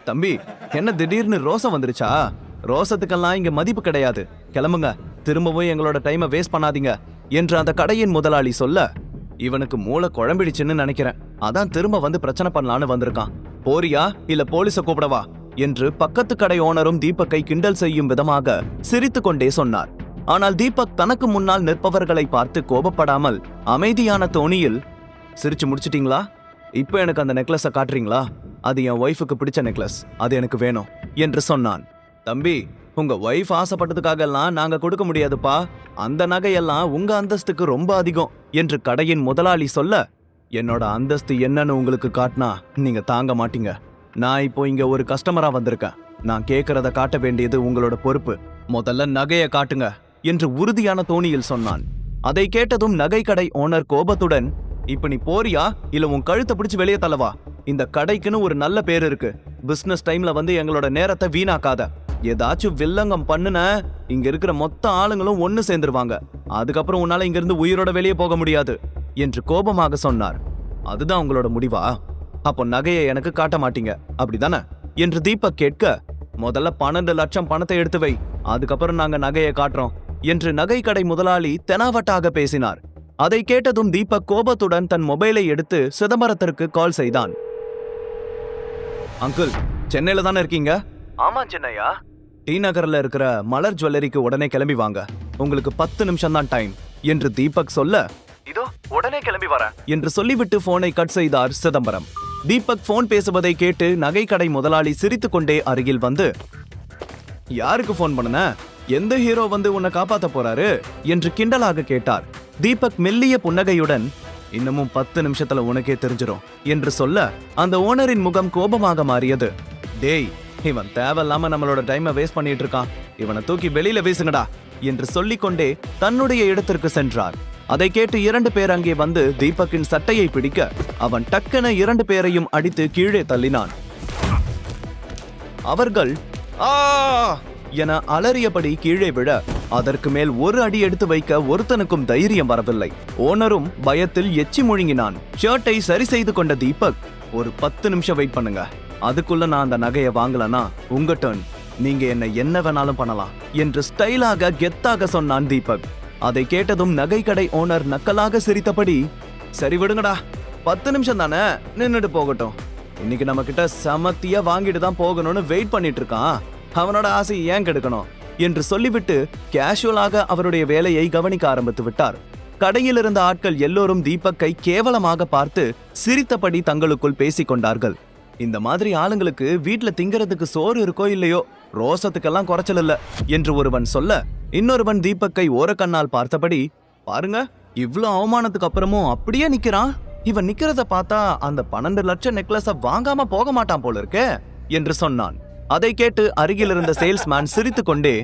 தம்பி, என்ன திடீர்னு ரோசம் வந்துருச்சா? ரோசத்துக்கெல்லாம் இங்க மதிப்பு கிடையாது. கிளம்புங்க, திரும்பவும் எங்களோட டைமை வேஸ்ட் பண்ணாதீங்க என்று அந்த கடையின் முதலாளி சொல்ல, இவனுக்கு மூளை குழம்பிடுச்சுன்னு நினைக்கிறேன். அதான் திரும்ப வந்து பிரச்சனை பண்ணலான்னு வந்திருக்கான். போறியா இல்ல போலீஸ கூப்பிடவா என்று பக்கத்து கடை ஓனரும் தீபக்கை கிண்டல் செய்யும் விதமாக சிரித்து கொண்டே சொன்னார். ஆனால் தீபக் தனக்கு முன்னால் நிற்பவர்களை பார்த்து கோபப்படாமல் அமைதியான தோணியில், சிரிச்சு முடிச்சிட்டீங்களா? இப்ப எனக்கு அந்த நெக்லஸ காட்டுறீங்களா? அது என் ஒய்ஃபுக்கு பிடிச்ச நெக்லஸ், அது எனக்கு வேணும் என்று சொன்னான். தம்பி, உங்க ஒய்ஃப் ஆசைப்பட்டதுக்காக எல்லாம் நாங்க கொடுக்க முடியாதுப்பா. அந்த நகையெல்லாம் உங்க அந்தஸ்துக்கு ரொம்ப அதிகம் என்று கடையின் முதலாளி சொல்ல, என்னோட அந்தஸ்து என்னன்னு உங்களுக்கு காட்டினா நீங்க தாங்க மாட்டீங்க. நான் இப்போ இங்க ஒரு கஸ்டமரா வந்திருக்கேன். நான் கேட்கறத காட்ட வேண்டியது உங்களோட பொறுப்பு. முதல்ல நகைய காட்டுங்க என்று உறுதியான தோணியில் சொன்னான். அதை கேட்டதும் நகை கடை ஓனர் கோபத்துடன், இப்ப நீ போறியா இல்ல உன் கழுத்தை பிடிச்சு வெளியே தள்ளவா? இந்த கடைக்குன்னு ஒரு நல்ல பேர் இருக்கு. பிசினஸ் டைம்ல வந்து எங்களோட நேரத்தை வீணாக்காத. ஏதாச்சும் வில்லங்கம் பண்ணுன இங்க இருக்கிற மொத்த ஆளுங்களும் ஒன்னு சேர்ந்துருவாங்க. அதுக்கப்புறம் உன்னால இங்க இருந்து உயிரோட வெளியே போக முடியாது என்று கோபமாக சொன்னார். அதுதான் உங்களோட முடிவா? அப்போ நகையை எனக்கு காட்ட மாட்டீங்க, அப்படிதானே என்று தீபக் கேட்க, முதல்ல 12 லட்சம் பணத்தை எடுத்து வை, அதுக்கப்புறம் நாங்க நகையை காட்டுறோம் என்று நகை கடை முதலாளி தெனாவட்டாக பேசினார். அதை கேட்டதும் தீபக் கோபத்துடன் தன் மொபைலை எடுத்து சிதம்பரத்திற்கு கால் செய்தான். அங்கிள், சென்னையில தானே இருக்கீங்க? ஆமா சென்னையா. டி நகர்ல இருக்கிற மலர் ஜுவல்லரிக்கு உடனே கிளம்பி வாங்க. உங்களுக்கு 10 நிமிஷம் தான் டைம் என்று தீபக் சொல்ல, இதோ உடனே கிளம்பி வரேன் என்று சொல்லிவிட்டு போனை கட் செய்தார் சிதம்பரம். தீபக் போன் பேசுவதை கேட்டு நகை கடை முதலாளி சிரித்து கொண்டே அருகில் வந்து, யாருக்கு போன் பண்ணன? எந்த ஹீரோ வந்து உன்னை காப்பாத்த போறாரு என்று கிண்டலாக கேட்டார். தீபக் மெல்லிய புன்னகையுடன், இன்னமும் 10 நிமிஷத்துல உனக்கே தெரிஞ்சிடும் என்று சொல்ல, அந்த ஓனரின் முகம் கோபமாக மாறியது. டேய், இவன் தேவையில்லாம நம்மளோட டைமை வேஸ்ட் பண்ணிட்டு இருக்கான், இவனை தூக்கி வெளியில வீசுங்கடா என்று சொல்லிக்கொண்டே தன்னுடைய இடத்திற்கு சென்றார். அதை கேட்டு 2 பேர் அங்கே வந்து தீபக்கின் சட்டையை பிடிக்க, அவன் டக்கென 2 பேரையும் அடித்து கீழே தள்ளினான். அவர்கள் ஆ என அலறியபடி கீழே விழ, அதற்கு மேல் ஒரு அடி எடுத்து வைக்க ஒருத்தனுக்கும் தைரியம் வரவில்லை. ஓனரும் பயத்தில் எச்சி முழுங்கினான். ஷர்ட்டை சரி செய்து கொண்ட தீபக், ஒரு 10 நிமிஷம் வெயிட் பண்ணுங்க, அதுக்குள்ள நான் அந்த நகையை வாங்கலனா உங்க டர்ன், நீங்க என்ன வேணாலும் பண்ணலாம் என்று ஸ்டைலாக கெத்தாக சொன்னான் தீபக். அதை கேட்டதும் நகை கடை ஓனர் நக்கலாக சிரித்தபடி, சரி விடுங்கடா, 10 நிமிஷம் தானே, நின்னுட்டு போகட்டும். இன்னைக்கு நம்ம கிட்ட சமத்தியா வாங்கிட்டு தான் போகணும்னு வெயிட் பண்ணிட்டு இருக்கான், அவனோட ஆசை ஏன் கெடுக்கணும் என்று சொல்லிவிட்டு கேஷுவலாக அவருடைய வேலையை கவனிக்க ஆரம்பித்து விட்டார். கடையில் இருந்த ஆட்கள் எல்லோரும் தீபக்கை கேவலமாக பார்த்து சிரித்தபடி தங்களுக்குள் பேசிக் கொண்டார்கள். இந்த மாதிரி ஆளுங்களுக்கு வீட்டுல திங்கிறதுக்கு சோறு இருக்கோ இல்லையோ, ரோசத்துக்கெல்லாம் குறைச்சல் இல்ல என்று ஒருவன் சொல்ல, இன்னொருவன் தீபக்கை ஓரக்கண்ணால் பார்த்தபடி, பாருங்க, இவ்ளோ அவமானத்துக்கு அப்புறமும் அப்படியே நிக்கிறான், இவன் நிக்கிறத பார்த்தா அந்த 12 லட்சம் நெக்லஸ வாங்காம போக மாட்டான் போல இருக்கே என்று சொன்னான். அதை கேட்டு அருகில் இருந்த சேல்ஸ்மேன் சிரித்து கொண்டே,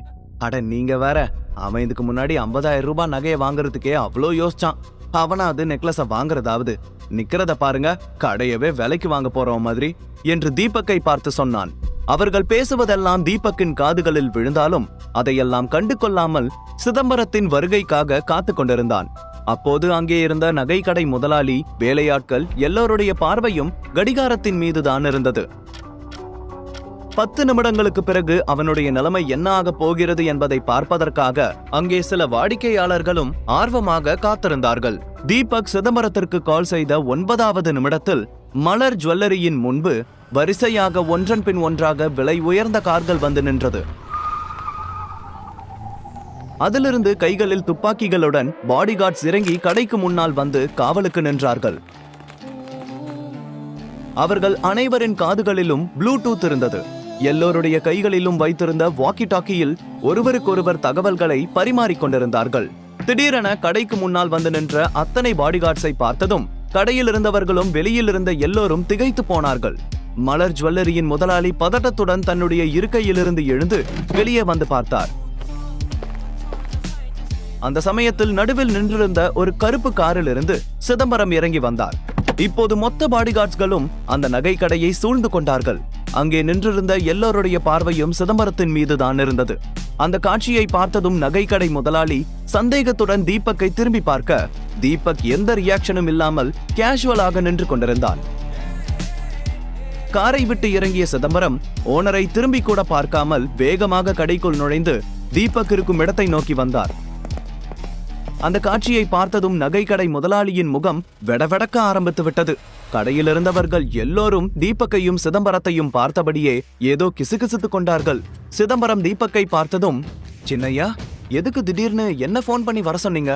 அட நீங்க வேற, அவன் இதுக்கு முன்னாடி 50,000 ரூபாய் நகையை வாங்குறதுக்கே அவ்வளோ யோசிச்சான், அவனாவது நெக்லஸ வாங்குறதாவது, நிக்கிறத பாருங்க, கடையவே விலைக்கு வாங்க போறவன் மாதிரி என்று தீபக்கை பார்த்து சொன்னான். அவர்கள் பேசுவதெல்லாம் தீபக்கின் காதுகளில் விழுந்தாலும் அதையெல்லாம் கண்டு கொள்ளாமல் சிதம்பரத்தின் வருகைக்காக காத்து கொண்டிருந்தான். அப்போது அங்கே இருந்த நகை கடை முதலாளி, வேலையாட்கள் எல்லோருடைய பார்வையும் கடிகாரத்தின் மீதுதான் இருந்தது. 10 நிமிடங்களுக்கு பிறகு அவனுடைய நிலைமை என்ன ஆக போகிறது என்பதை பார்ப்பதற்காக அங்கே சில வாடிக்கையாளர்களும் ஆர்வமாக காத்திருந்தார்கள். தீபக் சிதம்பரத்திற்கு கால் செய்த 9வது நிமிடத்தில் மலர் ஜுவல்லரியின் முன்பு வரிசையாக ஒன்றன் பின் ஒன்றாக விலை உயர்ந்த கார்கள் வந்து நின்றது. அதிலிருந்து கைகளில் துப்பாக்கிகளுடன் பாடிகார்ட்ஸ் இறங்கி கடைக்கு முன்னால் வந்து காவலுக்கு நின்றார்கள். அவர்கள் அனைவரின் காதுகளிலும் ப்ளூடூத் இருந்தது. எல்லோருடைய கைகளிலும் வைத்திருந்த வாக்கி டாக்கியில் ஒருவருக்கொருவர் தகவல்களை பரிமாறிக்கொண்டிருந்தார்கள். திடீரென கடைக்கு முன்னால் வந்து நின்ற அத்தனை பாடிகார்ட்ஸை பார்த்ததும் கடையில் இருந்தவர்களும் வெளியில் இருந்த எல்லோரும் திகைத்து போனார்கள். மலர் ஜுவல்லரியின் முதலாளி பதட்டத்துடன் தன்னுடைய இருக்கையிலிருந்து எழுந்து வெளியே வந்து பார்த்தார். அந்த சமயத்தில் நடுவில் நின்றிருந்த ஒரு கருப்பு காரில் இருந்து சிதம்பரம் இறங்கி வந்தார். இப்போது மொத்த பாடிகார்ட்ஸ்களும் அந்த நகை கடையை சூழ்ந்து கொண்டார்கள். அங்கே நின்றிருந்த எல்லோருடைய பார்வையும் சிதம்பரத்தின் மீதுதான் இருந்தது. அந்த காட்சியை பார்த்ததும் நகை கடை முதலாளி சந்தேகத்துடன் தீபக்கை திரும்பி பார்க்க, தீபக் எந்த ரியாக்ஷனும் இல்லாமல் கேஷுவலாக நின்று கொண்டிருந்தான். காரை விட்டு இறங்கிய சிதம்பரம் ஓனரை திரும்பி கூட பார்க்காமல் வேகமாக கடைக்குள் நுழைந்து தீபக் இருக்கும் இடத்தை நோக்கி வந்தார். அந்த காட்சியை பார்த்ததும் நகைக்கடை முதலாளியின் முகம் வெடவெடக்க ஆரம்பித்து விட்டது. கடையில் இருந்தவர்கள் எல்லோரும் தீபக்கையும் சிதம்பரத்தையும் பார்த்தபடியே ஏதோ கிசுகிசுத்துக் கொண்டார்கள். சிதம்பரம் தீபக்கை பார்த்ததும், சின்னையா, எதுக்கு திடீர்னு என்ன போன் பண்ணி வர சொன்னீங்க?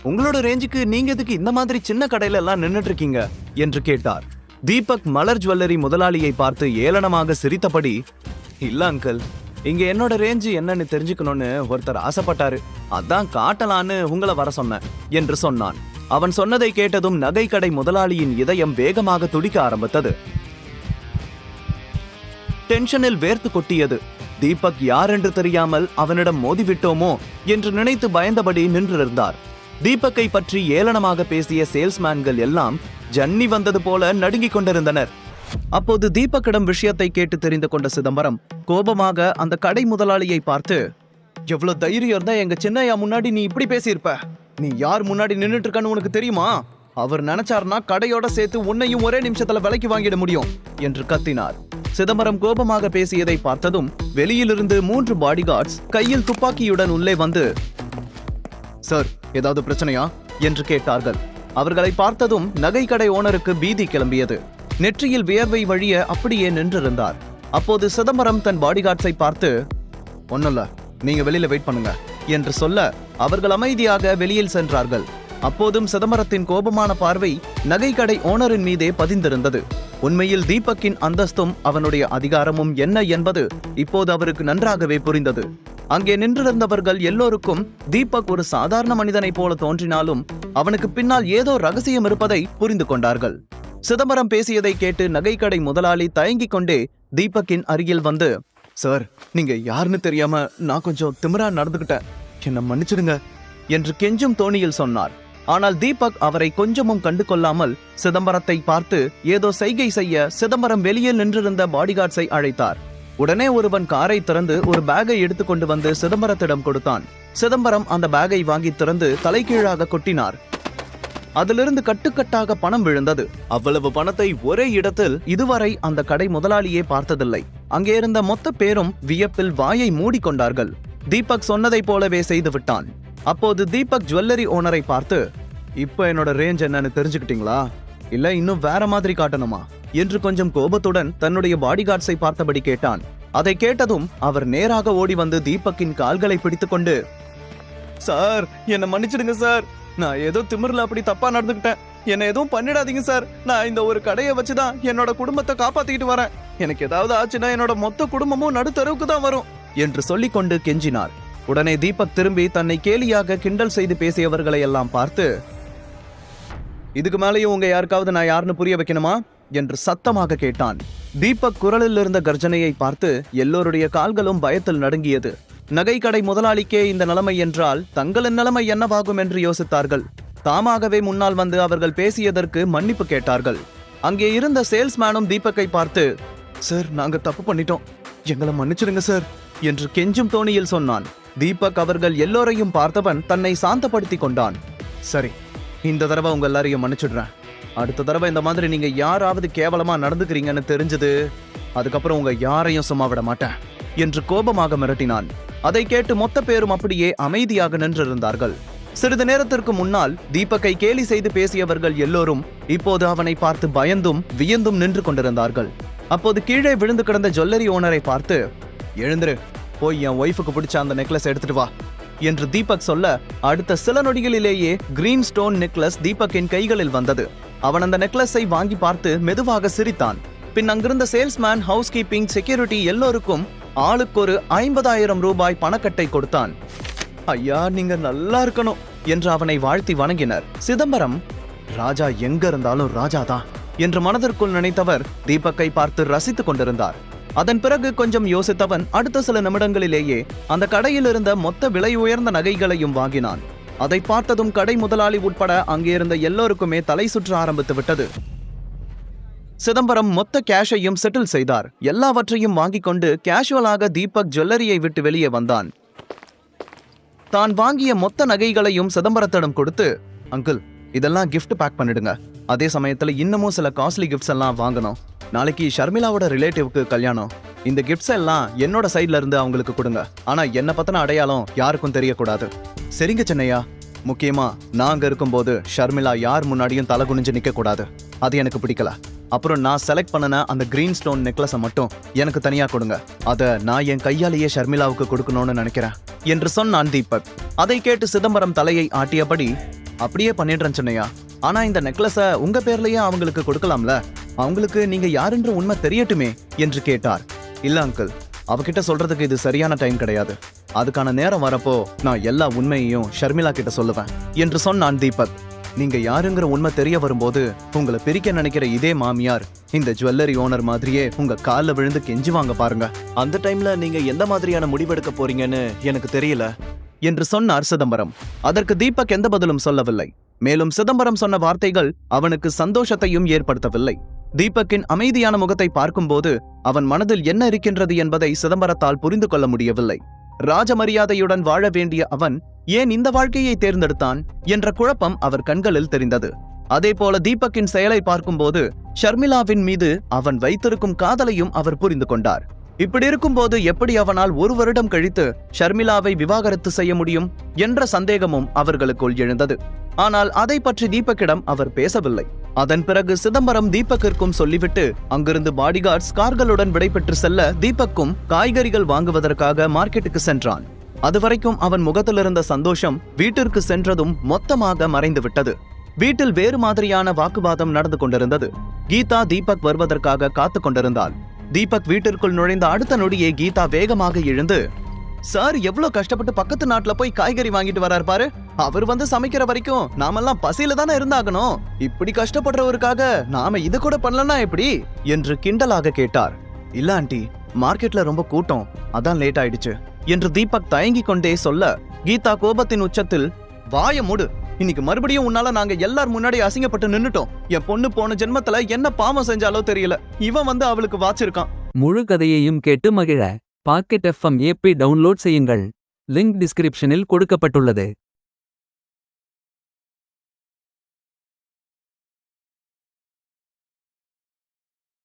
உங்களோட ரேஞ்சுக்கு நீங்க எதுக்கு இந்த மாதிரி சின்ன கடையில எல்லாம் நின்னுட்டு இருக்கீங்க என்று கேட்டார். தீபக் மலர் ஜுவல்லரி முதலாளியை பார்த்து ஏளனமாக சிரித்தபடி, இல்ல அங்கிள், இங்க என்னோட ரேஞ்சு என்னன்னு தெரிஞ்சுக்கணும்னு ஒருத்தர் ஆசைப்பட்டாரு, அதான் காட்டலான்னு உங்களை வர சொன்னேன் என்று சொன்னான். அவன் சொன்னதை கேட்டதும் நகைக்கடை முதலாளியின் இதயம் வேகமாக துடிக்க ஆரம்பித்தது. டென்ஷனில் வேர்த்து கொட்டியது. தீபக் யார் என்று தெரியாமல் அவனிடம் மோதிவிட்டோமோ என்று நினைத்து பயந்தபடி நின்றிருந்தார். தீபக்கை பற்றி ஏளனமாக பேசிய சேல்ஸ்மேன்கள் எல்லாம் ஜன்னி வந்தது போல நடுங்கிக் கொண்டிருந்தனர். அப்போது தீபக்கிடம் விஷயத்தை கேட்டு தெரிந்து கொண்ட சிதம்பரம் கோபமாக அந்த கடை முதலாளியை பார்த்து, எவ்வளவு தைரியம் இருந்தா எங்க சின்னையா முன்னாடி நீ இப்படி பேசியிருப்ப? நீ யார் முன்னாடி நின்னுட்டு இருக்கன்னு உனக்கு தெரியுமா? அவர் நினைச்சார்னா கடையோட சேர்த்து உன்னையும் ஒரே நிமிஷத்துல விலைக்கு வாங்கிட முடியும் என்று கத்தினார். சிதம்பரம் கோபமாக பேசியதை பார்த்ததும் வெளியிலிருந்து 3 பாடிகார்ட்ஸ் கையில் துப்பாக்கியுடன் உள்ளே வந்து, சார், ஏதாவது பிரச்சனையா என்று கேட்டார்கள். அவர்களை பார்த்ததும் நகைக்கடை ஓனருக்கு பீதி கிளம்பியது. நெற்றியில் வியர்வை வழிய அப்படியே நின்றிருந்தார். அப்போது சிதம்பரம் தன் பாடிகார்ட்ஸை பார்த்து, ஒண்ணுல்ல, நீங்க வெளியில வெயிட் பண்ணுங்க என்று சொல்ல அவர்கள் அமைதியாக வெளியில் சென்றார்கள். அப்போதும் சிதம்பரத்தின் கோபமான பார்வை நகைக்கடை ஓனரின் மீதே பதிந்திருந்தது. உண்மையில் தீபக்கின் அந்தஸ்தும் அவனுடைய அதிகாரமும் என்ன என்பது இப்போது அவருக்கு நன்றாகவே புரிந்தது. அங்கே நின்றிருந்தவர்கள் எல்லோருக்கும் தீபக் ஒரு சாதாரண மனிதனைப் போல தோன்றினாலும் அவனுக்கு பின்னால் ஏதோ ரகசியம் இருப்பதை புரிந்து கொண்டார்கள். சிதம்பரம் பேசியதை கேட்டு நகைக்கடை முதலாளி தயங்கிக் கொண்டே தீபக்கின் அருகில் வந்து, சார், நீங்க யாருன்னு தெரியாம நான் கொஞ்சம் திமிரா நடந்துகிட்டேன், என்ன மன்னிச்சிடுங்க என்று கெஞ்சும் தோணியில் சொன்னார். ஆனால் தீபக் அவரை கொஞ்சமும் கண்டு கொள்ளாமல் சிதம்பரத்தை பார்த்து ஏதோ செய்கை செய்ய சிதம்பரம் வெளியே நின்றிருந்த பாடிகார்ட்ஸை அழைத்தார். உடனே ஒருவன் காரை திறந்து ஒரு பேக்கை எடுத்துக்கொண்டு வந்து சிதம்பரத்திடம் கொடுத்தான். சிதம்பரம் அந்த பேக்கை வாங்கி திறந்து தலைகீழாக கொட்டினார். அதிலிருந்து கட்டுக்கட்டாக பணம் விழுந்தது. அவ்வளவு பணத்தை ஒரே இடத்தில் இதுவரை அந்த கடை முதலாளியே பார்த்ததில்லை. அங்கே இருந்த மொத்த பேரும் வியப்பில் வாயை மூடிக்கொண்டார்கள். தீபக் சொன்னதை போலவே செய்து விட்டான். அப்போது தீபக் ஜுவல்லரி ஓனரை பார்த்து, இப்ப என்னோட ரேஞ்ச் என்னன்னு தெரிஞ்சுக்கிட்டீங்களா, இல்ல இன்னும் வேற மாதிரி காட்டணுமா என்று கொஞ்சம் கோபத்துடன் தன்னுடைய பாடிகார்ட்ஸை பார்த்தபடி கேட்டான். அதை கேட்டதும் அவர் நேராக ஓடி வந்து தீபக்கின் கால்களை பிடித்துக்கொண்டு, சார், என்ன மன்னிச்சிடுங்க சார், நான் ஏதோ திமிர்ல அப்படி தப்பா நடந்துக்கிட்டேன், என்ன எதுவும் பண்ணிடாதீங்க சார், நான் இந்த ஒரு கடையை வச்சுதான் என்னோட குடும்பத்தை காப்பாத்திக்கிட்டு வரேன், எனக்கு ஏதாவது ஆச்சுன்னா என்னோட மொத்த குடும்பமும் நடுத்தருவுக்கு தான் வரும் என்று சொல்லிக்கொண்டு கெஞ்சினார். உடனே தீபக் திரும்பி தன்னை கேலியாக கிண்டல் செய்து பேசியவர்களை எல்லாம் பார்த்து, இதுக்கு மேலேயும் உங்க யாருக்காவது நான் யாருன்னு புரிய வைக்கணுமா என்று சத்தமாக கேட்டான். தீபக் குரலில் இருந்த கர்ஜனையை பார்த்து எல்லோருடைய கால்களும் பயத்தில் நடுங்கியது. நகைக்கடை முதலாளிக்கே இந்த நிலைமை என்றால் தங்களின் நிலைமை என்னவாகும் என்று யோசித்தார்கள். தாமாகவே முன்னால் வந்து அவர்கள் பேசியதற்கு மன்னிப்பு கேட்டார்கள். அங்கே இருந்த சேல்ஸ்மேனும் தீபக்கை பார்த்து, சார், நாங்க தப்பு பண்ணிட்டோம், எங்களை மன்னிச்சிடுங்க சார் என்று கெஞ்சும் தோணியில் சொன்னான். தீபக் அவர்கள் எல்லோரையும் பார்த்தவன் தன்னை சாந்தப்படுத்தி கொண்டான். சரி, இந்த தடவை உங்க எல்லாரையும் மன்னிச்சிடுறேன். அடுத்த தடவை இந்த மாதிரி நீங்க யாராவது கேவலமா நடந்துக்கிறீங்கன்னு தெரிஞ்சது, அதுக்கப்புறம் உங்க யாரையும் சும்மா விட மாட்டேன் என்று கோபமாக மிரட்டினான். அதை கேட்டு மொத்த பேரும் அப்படியே அமைதியாக நின்றிருந்தார்கள். சிறிது நேரத்திற்கு முன்னால் தீபக்கை கேலி செய்து பேசியவர்கள் எல்லோரும் இப்போது அவனை பார்த்து பயந்தும் வியந்தும் நின்று கொண்டிருந்தார்கள். அப்போது கீழே விழுந்து கிடந்த ஜுவல்லரி ஓனரை பார்த்து, எழுந்திரு, போய் என் ஒய்ஃபுக்கு பிடிச்ச அந்த நெக்லஸ் எடுத்துட்டு வா என்று தீபக் சொல்ல அடுத்த சில நொடிகளிலேயே கிரீன் ஸ்டோன் நெக்லஸ் தீபக்கின் கைகளில் வந்தது. அவன் அந்த நெக்லஸை வாங்கி பார்த்து மெதுவாக சிரித்தான். பின் அங்கிருந்த சேல்ஸ்மேன், ஹவுஸ் கீப்பிங், செக்யூரிட்டி எல்லோருக்கும் ஆளுக்கு ஒரு 50,000 ரூபாய் பணக்கட்டை கொடுத்தான். ஐயா, நீங்க நல்லா இருக்கணும் என்று அவனை வாழ்த்தி வணங்கினர். சிதம்பரம், ராஜா எங்க இருந்தாலும் ராஜாதான் என்று மனதிற்குள் நினைத்தவர் தீபக்கை பார்த்து ரசித்துக் கொண்டிருந்தார். அதன் பிறகு கொஞ்சம் யோசித்தவன் அடுத்த சில நிமிடங்களிலேயே அந்த கடையில் இருந்த மொத்த விலை உயர்ந்த நகைகளையும் வாங்கினான். அதை பார்த்ததும் கடை முதலாளி உட்பட அங்கே இருந்த எல்லோருக்குமே தலை சுற்ற ஆரம்பித்து விட்டது. சிதம்பரம் மொத்த கேஷையும் செட்டில் செய்தார். எல்லாவற்றையும் வாங்கிக் கொண்டு கேஷுவலாக தீபக் ஜுவல்லரியை விட்டு வெளியே வந்தான். தான் வாங்கிய மொத்த நகைகளையும் சிதம்பரத்திடம் கொடுத்து, அங்கிள், இதெல்லாம் கிஃப்ட் பேக் பண்ணிடுங்க, அதே சமயத்துல இன்னமும் சில காஸ்ட்லி கிஃப்ட்ஸ் எல்லாம் வாங்கணும், நாளைக்கு ஷர்மிளாவோட ரிலேட்டிவ்க்கு கல்யாணம். இந்த கிஃப்ட்ஸ் எல்லாம் என்னோட சைட்ல இருந்து அவங்களுக்கு கொடுங்க. ஆனா என்ன பத்தின அடையாளம் யாருக்கும் தெரியக்கூடாது. சரிங்க சின்னையா. முக்கியமா நான் அங்க இருக்கும்போது ஷர்மிளா யார் முன்னாடியும் தலை குனிஞ்சு நிக்க கூடாது. அது எனக்கு பிடிக்கல. அப்புறம் நான் செலக்ட் பண்ணன அந்த கிரீன் ஸ்டோன் நெக்லஸை மட்டும் எனக்கு தனியா கொடுங்க. அத நான் என் கையாலேயே ஷர்மிளாவுக்கு கொடுக்கணும்னு நினைக்கிறேன் என்று சொன்னான் தீபக். அதை கேட்டு சிதம்பரம் தலையை ஆட்டியபடி, அப்படியே பண்ணிடுறேன் சின்னையா. ஆனா இந்த நெக்லஸை உங்க பேர்லயே அவங்களுக்கு கொடுக்கலாம்ல? அவங்களுக்கு நீங்க யாருன்ற உண்மை தெரியட்டுமே என்று கேட்டார். இல்ல அங்கிள், அவகிட்ட சொல்றதுக்கு இது சரியான டைம் கிடையாது. அதுக்கான நேரம் வரப்போ நான் எல்லா உண்மையையும் ஷர்மிளா கிட்ட சொல்லுவேன் என்று சொன்னான் தீபக். நீங்க யாருங்கிற உண்மை தெரிய வரும்போது உங்களை பிரிக்க நினைக்கிற இதே மாமியார் இந்த ஜுவல்லரி ஓனர் மாதிரியே உங்க கால்ல விழுந்து கெஞ்சுவாங்க பாருங்க. அந்த டைம்ல நீங்க எந்த மாதிரியான முடிவெடுக்க போறீங்கன்னு எனக்கு தெரியல என்று சொன்னார் சிதம்பரம். அதற்கு தீபக் எந்த பதிலும் சொல்லவில்லை. மேலும் சிதம்பரம் சொன்ன வார்த்தைகள் அவனுக்கு சந்தோஷத்தையும் ஏற்படுத்தவில்லை. தீபக்கின் அமைதியான முகத்தை பார்க்கும்போது அவன் மனதில் என்ன இருக்கின்றது என்பதை சிதம்பரத்தால் புரிந்து கொள்ள முடியவில்லை. ராஜமரியாதையுடன் வாழ வேண்டிய அவன் ஏன் இந்த வாழ்க்கையை தேர்ந்தெடுத்தான் என்ற குழப்பம் அவர் கண்களில் தெரிந்தது. அதேபோல தீபக்கின் செயலை பார்க்கும்போது ஷர்மிளாவின் மீது அவன் வைத்திருக்கும் காதலையும் அவர் புரிந்து கொண்டார். இப்படி இருக்கும்போது எப்படி அவனால் 1 வருடம் கழித்து ஷர்மிளாவை விவாகரத்து செய்ய முடியும் என்ற சந்தேகமும் அவர்களுக்குள் எழுந்தது. ஆனால் அதை பற்றி தீபக்கிடம் அவர் பேசவில்லை. அதன் பிறகு சிதம்பரம் தீபக்கிற்கும் சொல்லிவிட்டு அங்கிருந்து பாடிகார்ட்ஸ் கார்களுடன் விடைபெற்று செல்ல தீபக்கும் காய்கறிகள் வாங்குவதற்காக மார்க்கெட்டுக்கு சென்றான். அதுவரைக்கும் அவன் முகத்திலிருந்த சந்தோஷம் வீட்டிற்கு சென்றதும் மொத்தமாக மறைந்துவிட்டது. வீட்டில் வேறு மாதிரியான வாக்குவாதம் நடந்து கொண்டிருந்தது. கீதா தீபக் வருவதற்காக காத்து கொண்டிருந்தாள். தீபக் வீட்டிற்குள் நுழைந்த அடுத்த நொடியே கீதா வேகமாக எழுந்து, சார் எவ்வளவு கஷ்டப்பட்டு பக்கத்து நாட்டுல போய் காய்கறி வாங்கிட்டு வரார் பாரு. அவர் வந்து சமைக்கிற வரைக்கும் நாமெல்லாம் பசியில தானே இருந்தாகணும். இப்படி கஷ்டப்படுறவருக்காக நாம இது கூட பண்ணலன்னா எப்படி என்று கிண்டலாக கேட்டார். இல்ல ஆண்டி, மார்க்கெட்ல ரொம்ப கூட்டம், அதான் லேட் ஆயிடுச்சு என்று தீபக் தயங்கி கொண்டே சொல்ல, கீதா கோபத்தின் உச்சத்தில், வாய மூடு. இன்னைக்கு மறுபடியும் உன்னால நாங்க எல்லார் முன்னாடி அசிங்கப்பட்டு நின்னுட்டோம். என் பொண்ணு போன ஜென்மத்துல என்ன பாவம் செஞ்சாலோ தெரியல, இவன் வந்து அவளுக்கு வாச்சிருக்கான். முழு கதையையும் கேட்டு மகிழ பாக்கெட் FM ஆப்பை டவுன்லோட் செய்யுங்கள். லிங்க் டிஸ்கிரிப்ஷனில் கொடுக்கப்பட்டுள்ளது.